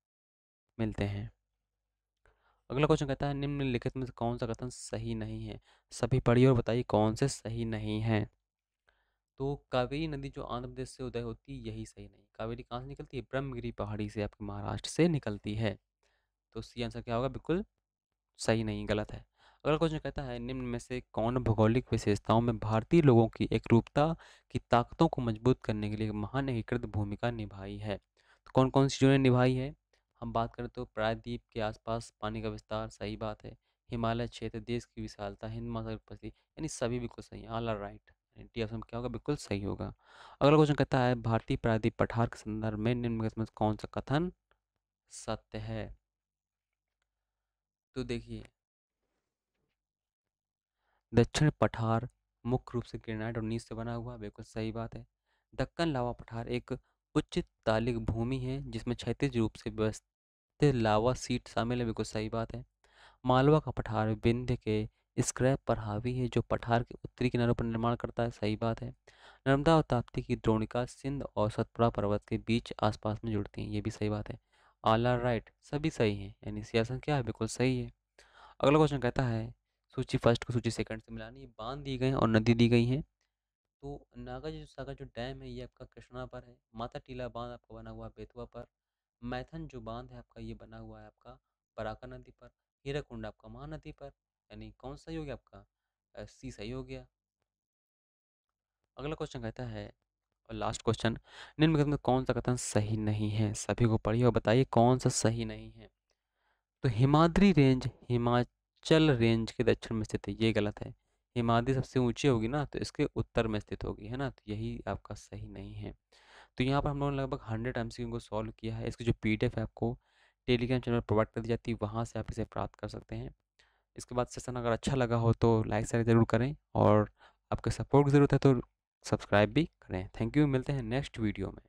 मिलते हैं। अगला क्वेश्चन कहता है, निम्नलिखित में से कौन सा कथन सही नहीं है? सभी पढ़िए और बताइए कौन से सही नहीं है। तो कावेरी नदी जो आंध्र प्रदेश से उदय होती है, यही सही नहीं। कावेरी कहाँ से निकलती है? ब्रह्मगिरी पहाड़ी से, आपके महाराष्ट्र से निकलती है। तो सी आंसर क्या होगा? बिल्कुल सही नहीं, गलत है। अगला क्वेश्चन कहता है, निम्न में से कौन भौगोलिक विशेषताओं में भारतीय लोगों की एकरूपता की ताकतों को मजबूत करने के लिए महान एकीकृत भूमिका निभाई है? तो कौन कौन सी चीज़ों ने निभाई है? हम बात करें तो प्रायद्वीप के आसपास पानी का विस्तार, सही बात है। हिमालय क्षेत्र, देश की विशालता, हिंद महासागर की उपस्थिति, यानी सभी बिल्कुल सही है, all are right. D option क्या होगा? बिल्कुल सही होगा। अगला क्वेश्चन कहता है, भारतीय प्रायद्वीप पठार के संदर्भ में निम्नलिखित में से कौन सा कथन सत्य है? तो देखिए, दक्षिण पठार मुख्य रूप से ग्रेनाइट और नीस से बना हुआ, बिल्कुल सही बात है। दक्कन लावा पठार एक उच्च तालिक भूमि है जिसमें क्षैतिज रूप से व्यवस्थित लावा सीट शामिल है, बिल्कुल सही बात है। मालवा का पठार विंध्य के स्क्रैप पर हावी है जो पठार के उत्तरी किनारों पर निर्माण करता है, सही बात है। नर्मदा और ताप्ती की द्रोणिका सिंध और सतपुड़ा पर्वत के बीच आसपास में जुड़ती हैं, ये भी सही बात है। ऑल आर राइट, सभी सही हैं, यानी सियासन क्या है? बिल्कुल सही है। अगला क्वेश्चन कहता है, सूची फर्स्ट को सूची सेकंड से मिलानी, बांध दी गए हैं और नदी दी गई है। तो नागार्जुन सागर जो डैम है ये आपका कृष्णा पर है। माता टीला बांध आपका बना हुआ है बेतवा पर। मैथन जो बांध है आपका, ये बना हुआ है आपका बराका नदी पर। हीराकुंड आपका महानदी पर, यानी कौन सा सही हो गया आपका? सी सही हो गया। अगला क्वेश्चन कहता है, और लास्ट क्वेश्चन, निम्नलिखित में कौन सा कथन सही नहीं है? सभी को पढ़िए और बताइए कौन सा सही नहीं है। तो हिमाद्री रेंज हिमाचल रेंज के दक्षिण में स्थित है, ये गलत है। हिमाद्री सबसे ऊंची होगी ना, तो इसके उत्तर में स्थित होगी, है ना। तो यही आपका सही नहीं है। तो यहाँ पर हम लोगों ने लगभग 100 MCQ को सॉल्व किया है। इसकी जो PDF है आपको टेलीग्राम चैनल पर प्रोवाइड कर दी जाती है, वहाँ से आप इसे प्राप्त कर सकते हैं। इसके बाद सेशन अगर अच्छा लगा हो तो लाइक शेयर ज़रूर करें, और आपके सपोर्ट की ज़रूरत है तो सब्सक्राइब भी करें। थैंक यू, मिलते हैं नेक्स्ट वीडियो में।